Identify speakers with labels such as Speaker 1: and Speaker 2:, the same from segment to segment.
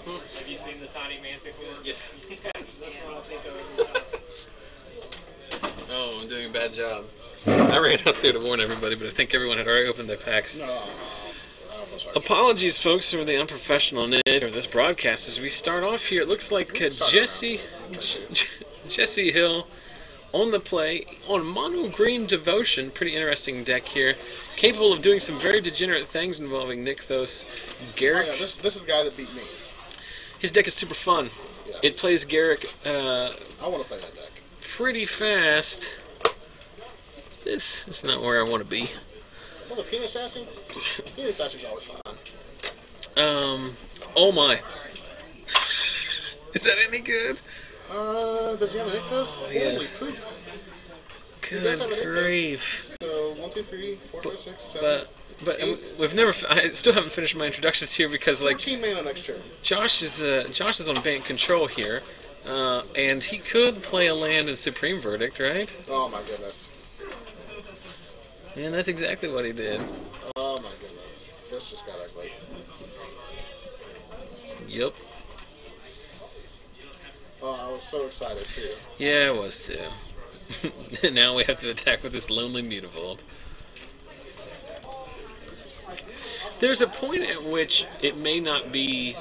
Speaker 1: Have you seen the tiny manticore?
Speaker 2: Yes.
Speaker 1: That's what I think of.
Speaker 2: Oh, I'm doing a bad job. I ran out there to warn everybody, but I think everyone had already opened their packs.
Speaker 3: No.
Speaker 2: Apologies, folks, for the unprofessional nature of this broadcast. As we start off here, it looks like Jesse Hill on the play on Mono Green Devotion. Pretty interesting deck here. Capable of doing some very degenerate things involving Nykthos, Garruk.
Speaker 3: Oh, yeah, this is the guy that beat me.
Speaker 2: His deck is super fun.
Speaker 3: Yes.
Speaker 2: It plays Garruk
Speaker 3: I want to play that deck.
Speaker 2: pretty fast. This is not where I want to be.
Speaker 3: Well, the Penis Assassin? Penis Assassin's always fun.
Speaker 2: Oh my. Is that any good?
Speaker 3: Does he have a Nykthos?
Speaker 2: Yes.
Speaker 3: Holy poop.
Speaker 2: Good grief.
Speaker 3: So, 1, 2, 3, 4, 5, 6, 7,
Speaker 2: But
Speaker 3: 8.
Speaker 2: we've never. I still haven't finished my introductions here because
Speaker 3: 14 mana next turn.
Speaker 2: Josh is on Bant control here, and he could play a land in Supreme Verdict, right?
Speaker 3: Oh my goodness.
Speaker 2: And that's exactly what he did.
Speaker 3: Oh my goodness. This just got ugly.
Speaker 2: Yep.
Speaker 3: Oh, I was so excited too.
Speaker 2: Yeah, I was too. Now we have to attack with this lonely Mutavault. There's a point at which it may not be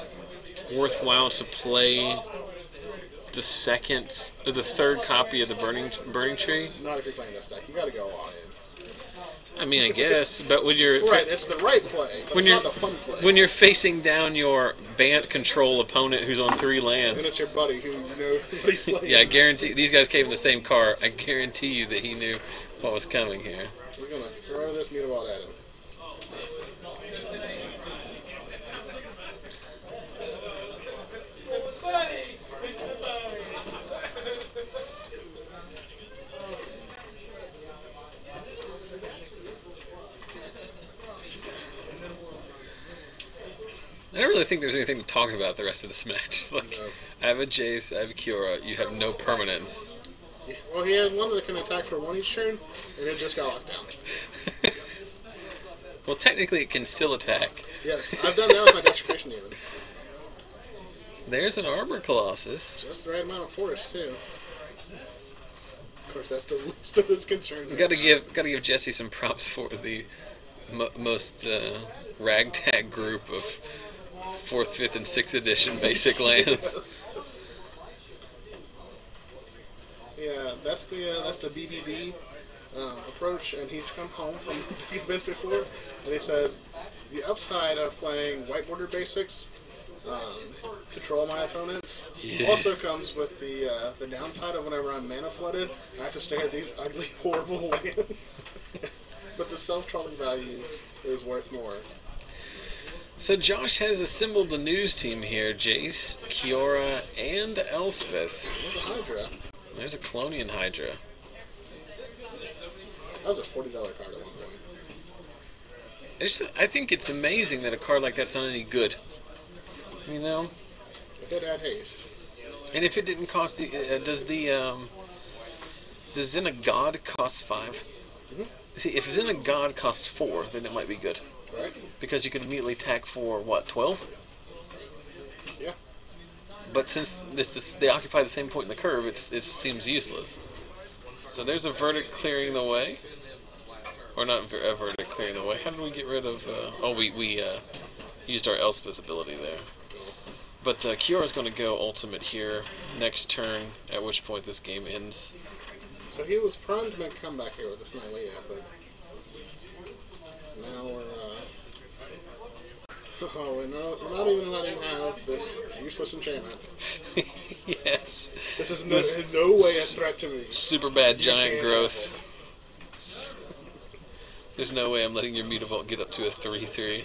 Speaker 2: worthwhile to play the second or the third copy of the Burning-Tree.
Speaker 3: Not if you're playing this deck. You gotta go all in.
Speaker 2: I mean, I guess, but when you're
Speaker 3: Right, it's the right play, but it's not the fun play.
Speaker 2: when you're facing down your Bant control opponent who's on 3 lands,
Speaker 3: And it's your buddy who knows what he's playing.
Speaker 2: yeah, I guarantee these guys came in the same car. I guarantee you that he knew what was coming here.
Speaker 3: We're gonna throw this Mutavault at him.
Speaker 2: I don't really think there's anything to talk about the rest of this match. Like,
Speaker 3: No.
Speaker 2: I have a Jace, I have a Kiora. You have no permanence.
Speaker 3: Yeah, well, he has one that can attack for 1 each turn, and it just got locked down.
Speaker 2: Well, technically, it can still attack.
Speaker 3: Yes, I've done that with my Desecration even.
Speaker 2: There's an Arbor Colossus.
Speaker 3: Just the right amount of force too. Of course, that's the least of his concerns.
Speaker 2: Got to give Jesse some props for the most ragtag group of 4th, 5th, and 6th edition basic lands.
Speaker 3: Yes. Yeah, that's the BBD approach, and he's come home from big events before, and he said the upside of playing white border basics to troll my opponents also comes with the downside of whenever I'm mana flooded, I have to stare at these ugly, horrible lands. But the self-trolling value is worth more.
Speaker 2: So Josh has assembled the news team here. Jace, Kiora, and Elspeth.
Speaker 3: There's a Hydra.
Speaker 2: There's a Kalonian Hydra.
Speaker 3: That was a $40 card at one point.
Speaker 2: I think it's amazing that a card like that's not any good. You know?
Speaker 3: If it had haste.
Speaker 2: And if it didn't cost... does Zen God cost 5?
Speaker 3: Mm-hmm.
Speaker 2: See, if Zen God costs 4, then it might be good.
Speaker 3: Right?
Speaker 2: Because you can immediately attack for, what, 12?
Speaker 3: Yeah.
Speaker 2: But since they occupy the same point in the curve, it seems useless. So there's a verdict clearing the way. Or not a verdict clearing the way. How did we get rid of... we used our Elspeth ability there. But Kiora's going to go ultimate here next turn, at which point this game ends.
Speaker 3: So he was primed to make a comeback here with this Nylea, but now we're not even letting him have this useless enchantment.
Speaker 2: Yes.
Speaker 3: This is in no way a threat to me.
Speaker 2: Super bad
Speaker 3: You
Speaker 2: giant
Speaker 3: can't
Speaker 2: growth. There's no way I'm letting your Mutavault get up to a 3/3.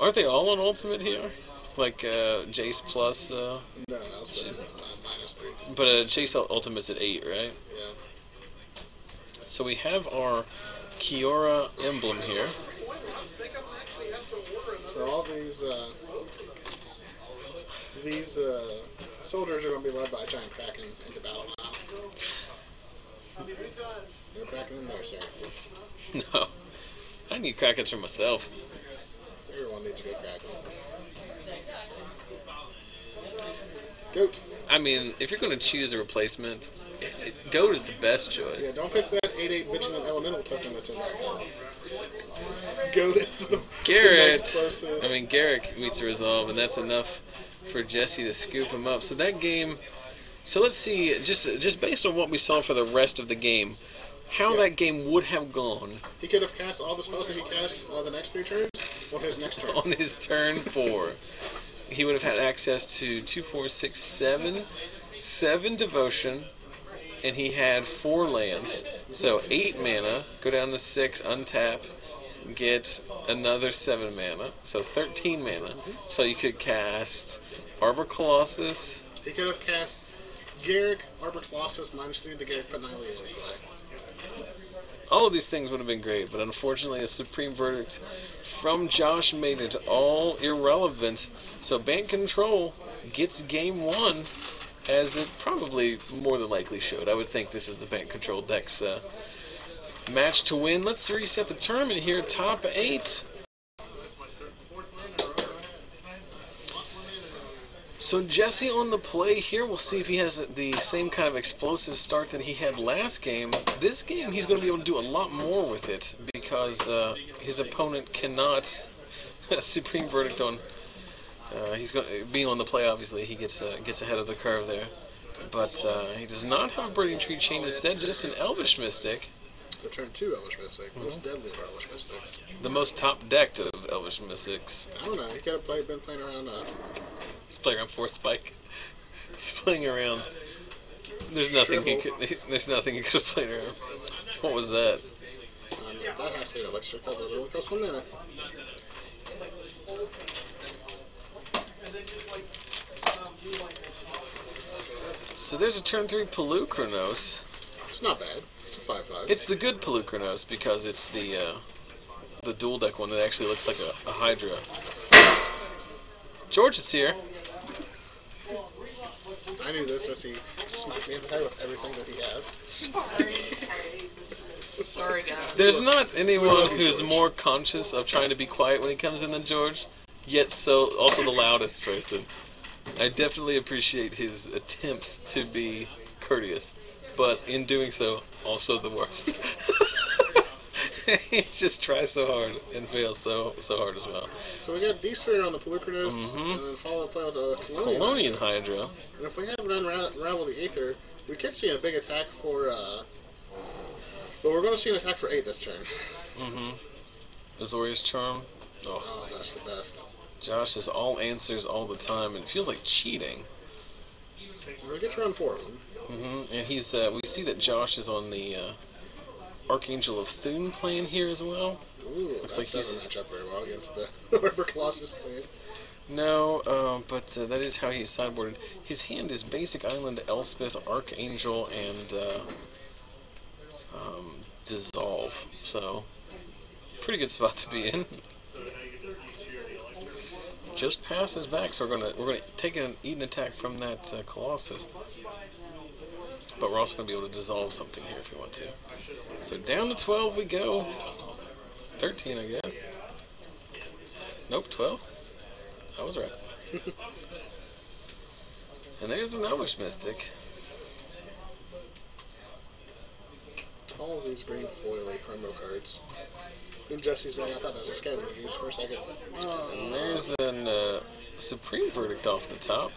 Speaker 2: Aren't they all on ultimate here? Like Jace plus...
Speaker 3: No, that's -3.
Speaker 2: But Jace ultimate's at 8, right?
Speaker 3: Yeah.
Speaker 2: So we have our Kiora emblem here.
Speaker 3: So all these soldiers are going to be led by a giant Kraken into battle now. No Kraken in there, sir.
Speaker 2: No. I need Krakens for myself.
Speaker 3: Everyone needs a good Kraken. Goat.
Speaker 2: I mean, if you're going to choose a replacement, Goat is the best choice.
Speaker 3: Yeah, don't pick that 8/8 Vigilant Elemental token that's in there. Goat is the next closest.
Speaker 2: I mean, Garruk meets a resolve, and that's enough for Jesse to scoop him up. So that game... So let's see, just based on what we saw for the rest of the game, how that game would have gone.
Speaker 3: He could have cast all the spells that he cast the next 3 turns on his next turn.
Speaker 2: On his turn 4. He would have had access to 2, 4, 6, 7 devotion, and he had 4 lands. So 8 mana, go down to 6, untap, get another 7 mana, so 13 mana. So you could cast Arbor Colossus.
Speaker 3: He could have cast Garruk, Arbor Colossus, -3 the Garruk, put Nylea in play.
Speaker 2: All of these things would have been great, but unfortunately a Supreme Verdict from Josh made it all irrelevant. So Bant Control gets game 1, as it probably more than likely should. I would think this is the Bant Control deck's match to win. Let's reset the tournament here, top 8. So Jesse on the play here. We'll see if he has the same kind of explosive start that he had last game. This game, he's going to be able to do a lot more with it because his opponent cannot Supreme Verdict on. He's going being on the play. Obviously, he gets ahead of the curve there, but he does not have a Burning-Tree Chain. Instead, just an Elvish Mystic.
Speaker 3: The turn 2 Elvish Mystic, most deadly of Elvish Mystics.
Speaker 2: The most top decked of Elvish Mystics.
Speaker 3: I don't know. He could have been playing around.
Speaker 2: He's playing around Force Spike. He's playing around. There's nothing he could. There's nothing he could have played around. What was that?
Speaker 3: That has to be an elixir because it only costs 1 mana.
Speaker 2: So there's a turn 3 Polukranos.
Speaker 3: It's not bad. It's a 5/5.
Speaker 2: It's the good Polukranos because it's the dual deck one that actually looks like a Hydra. George is here.
Speaker 3: I knew this as he smacked me in the head with everything that he has.
Speaker 4: Sorry, guys.
Speaker 2: There's not anyone who's more conscious of trying to be quiet when he comes in than George, yet so also the loudest person. I definitely appreciate his attempts to be courteous, but in doing so, also the worst. He just tries so hard and fails so hard as well.
Speaker 3: So we got D-Sphere on the Polukranos, and then follow up play with a
Speaker 2: Kalonian Hydra.
Speaker 3: And if we have an Unravel the Aether, we could see a big attack for, but we're going to see an attack for 8 this turn.
Speaker 2: Azorius Charm.
Speaker 3: Oh, that's the best.
Speaker 2: Josh is all answers all the time, and it feels like cheating.
Speaker 3: We'll get you on 4 of them.
Speaker 2: And he's, we see that Josh is on the Archangel of Thune playing here as well.
Speaker 3: Ooh,
Speaker 2: looks
Speaker 3: that
Speaker 2: like
Speaker 3: doesn't match up very well against the Arbor Colossus play.
Speaker 2: No, but that is how he's sideboarded. His hand is Basic Island, Elspeth, Archangel, and Dissolve. So, pretty good spot to be in. Just passes back, so we're gonna take eat an attack from that Colossus. But we're also gonna be able to dissolve something here if we want to. So down to 12 we go. 13, I guess. Nope, 12. I was right. And there's an Elvish Mystic.
Speaker 3: All of these green foily promo cards. In Jesse's day, I thought that was a Scavenging Ooze for a second.
Speaker 2: And there's an Supreme Verdict off the top.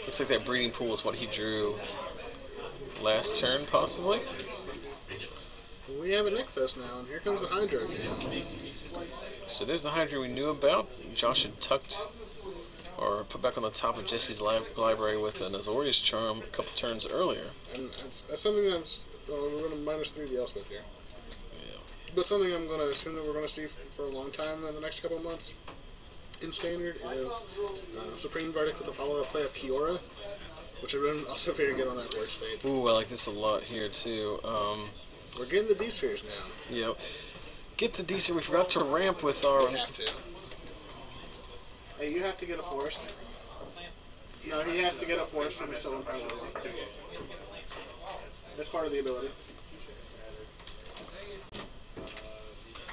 Speaker 2: Looks like that breeding pool is what he drew last turn, possibly.
Speaker 3: We have a Nykthos now, and here comes the Hydra again.
Speaker 2: So there's the Hydra we knew about. Josh had tucked or put back on the top of Jesse's library with an Azorius Charm a couple turns earlier.
Speaker 3: And that's something that's... we're going to -3 the Elspeth here.
Speaker 2: Yeah.
Speaker 3: But something I'm going to assume that we're going to see for a long time in the next couple of months in Standard is Supreme Verdict with a follow-up play of Kiora, which would have been also very good on that board state.
Speaker 2: Ooh, I like this a lot here, too.
Speaker 3: We're getting the D-Spheres now.
Speaker 2: Yep. Get the D-Sphere. We forgot to ramp with our...
Speaker 3: We have to. Hey, you have to get a forest. No, he has to get a forest from the Sylvan Primordial. That's part of the ability.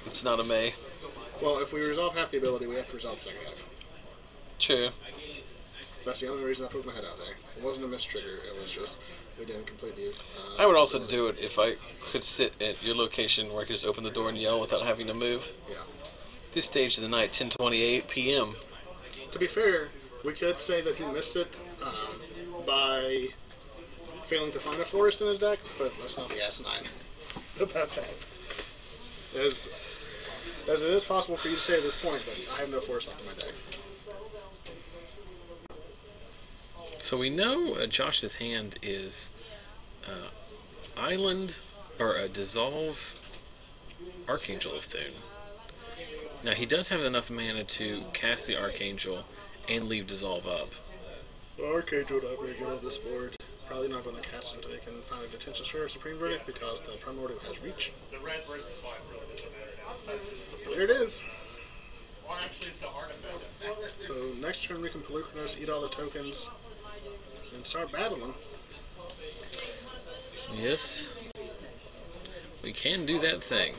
Speaker 2: It's not a May.
Speaker 3: Well, if we resolve half the ability, we have to resolve the second half.
Speaker 2: True.
Speaker 3: That's the only reason I put my head out there. It wasn't a mistrigger. It was just we didn't completely.
Speaker 2: I would also do it if I could sit at your location where I could just open the door and yell without having to move.
Speaker 3: Yeah.
Speaker 2: This stage of the night, 10:28 p.m.
Speaker 3: To be fair, we could say that he missed it by failing to find a forest in his deck, but let's not be asinine about that. As it is possible for you to say at this point, but I have no forest left in my deck.
Speaker 2: So we know Josh's hand is Island, or a Dissolve Archangel of Thune. Now he does have enough mana to cast the Archangel and leave Dissolve up.
Speaker 3: The Archangel not very good on this board. Probably not going to cast until he can find a Detention Sphere or Supreme Verdict because the Primordial has reach.
Speaker 1: The red versus white really doesn't matter.
Speaker 3: There it is.
Speaker 1: Well, actually, it's an artifact.
Speaker 3: So next turn we can Polukranos, eat all the tokens, and start battling.
Speaker 2: Yes, we can do that thing.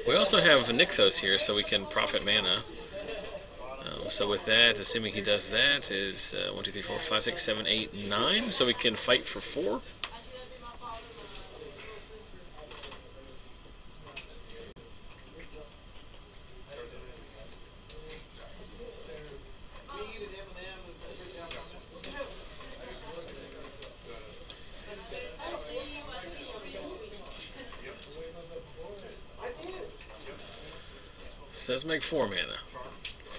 Speaker 2: We also have Nykthos here, so we can profit mana. So with that, assuming he does that, is 1, 2, 3, 4, 5, 6, 7, 8, 9. So we can fight for 4. So let's make 4 mana.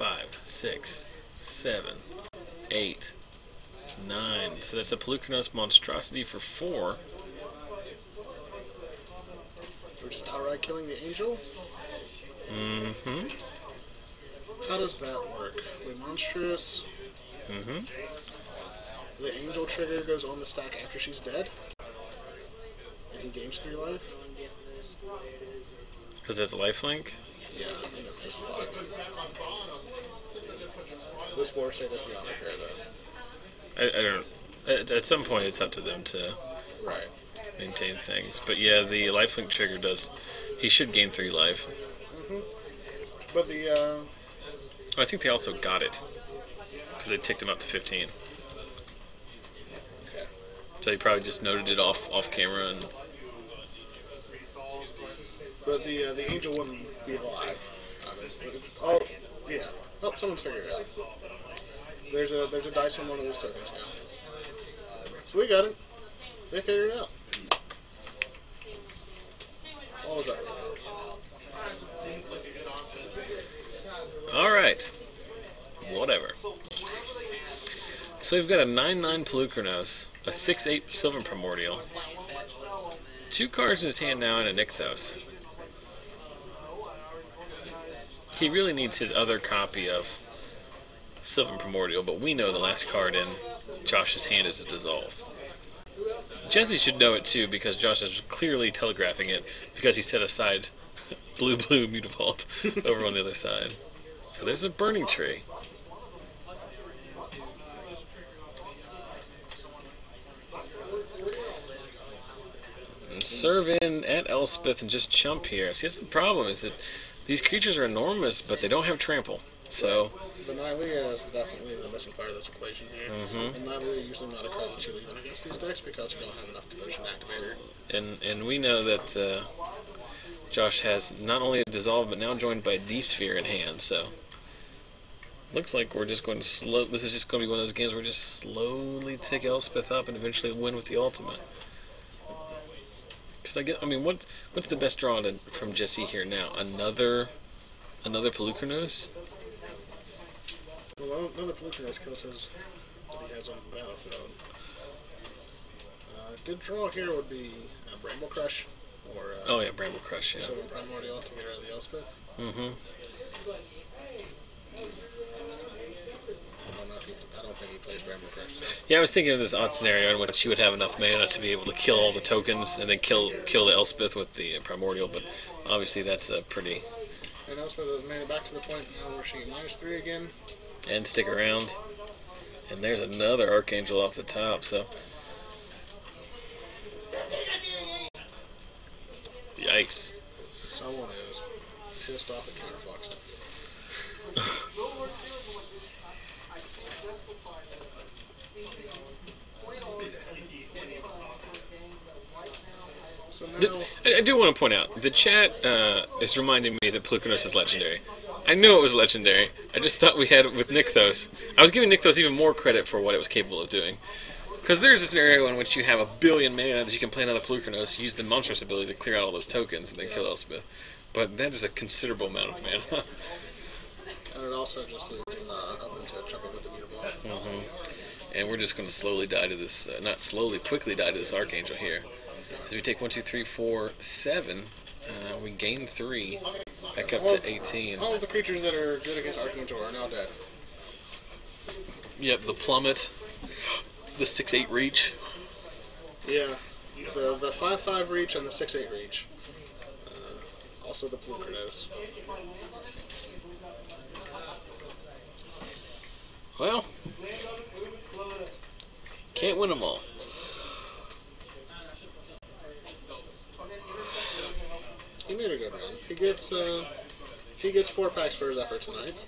Speaker 2: 5, 6, 7, 8, 9. So that's a Polukranos monstrosity for 4.
Speaker 3: We're just outright killing the angel.
Speaker 2: Mm-hmm.
Speaker 3: How does that work? We monstrous.
Speaker 2: Mm-hmm.
Speaker 3: The angel trigger goes on the stack after she's dead, and he gains 3 life.
Speaker 2: Because there's a lifelink?
Speaker 3: Yeah, I think it's just fucked. This board state is beyond repair, though.
Speaker 2: I don't. At some point, it's up to them to
Speaker 3: Right.
Speaker 2: maintain things. But yeah, the lifelink trigger does. He should gain 3 life.
Speaker 3: But the
Speaker 2: Oh, I think they also got it because they ticked him up to 15.
Speaker 3: okay.
Speaker 2: So he probably just noted it off camera and.
Speaker 3: But the angel wouldn't be alive. Oh yeah. Oh, someone's figured it out. There's a dice on one of those tokens now. So we got it. They figured it out. All was right.
Speaker 2: Alright. Whatever. So we've got a 9/9 Polukranos, a 6/8 Sylvan Primordial, 2 cards in his hand now, and a Nykthos. He really needs his other copy of Sylvan Primordial, but we know the last card in Josh's hand is a Dissolve. Jesse should know it too, because Josh is clearly telegraphing it, because he set aside blue Mutavault over on the other side. So there's a Burning-Tree. And serve in at Elspeth and just chump here. See, that's the problem, is that these creatures are enormous, but they don't have trample. So
Speaker 3: The Nylea is definitely the missing part of this equation here. And Nylea usually not a card that you leave in against these decks because you don't have enough devotion activator.
Speaker 2: and we know that Josh has not only a Dissolve, but now joined by a D-Sphere in hand, so looks like we're just going to this is just going to be one of those games where we just slowly take Elspeth up and eventually win with the ultimate. Because I mean, what's the best draw from Jesse here now? Another Polukranos?
Speaker 3: Well, another Polukranos kills his that he has on the battlefield. Good draw here would be Bramble Crush or
Speaker 2: Oh yeah, Bramble Crush, yeah.
Speaker 3: Sylvan Primordial to get rid of the Elspeth. I don't think he plays Bramble Crush. So.
Speaker 2: Yeah, I was thinking of this odd scenario in which he would have enough mana to be able to kill all the tokens and then kill the Elspeth with the Primordial, but obviously that's a pretty...
Speaker 3: And Elspeth has made it back to the point now where she -3 again.
Speaker 2: And stick around. And there's another Archangel off the top, so... Yikes.
Speaker 3: Someone is pissed off at Counterflux. So now,
Speaker 2: I do want to point out, the chat is reminding me that Polukranos is legendary. I knew it was legendary. I just thought we had it with Nykthos. I was giving Nykthos even more credit for what it was capable of doing. Because there's a scenario in which you have 1 billion mana that you can play another Polukranos, use the monstrous ability to clear out all those tokens, and then kill Elspeth. But that is a considerable amount of mana.
Speaker 3: and it also just leaves him open to jumping with the Mutavault.
Speaker 2: And we're just going to slowly die to this, not slowly, quickly die to this Archangel here. As we take 1, 2, 3, 4, 7, we gain 3, back up to 18.
Speaker 3: All of the creatures that are good against Archangel are now dead.
Speaker 2: Yep, the Plummet, the 6/8 reach.
Speaker 3: Yeah, the 5/5 reach and the 6/8 reach. Also the Polukranos.
Speaker 2: Well, can't win them all.
Speaker 3: He made a good run. He gets 4 packs for his effort tonight.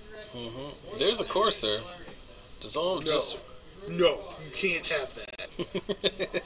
Speaker 2: There's a Courser. Dissolve
Speaker 3: No,
Speaker 2: just...
Speaker 3: no, you can't have that.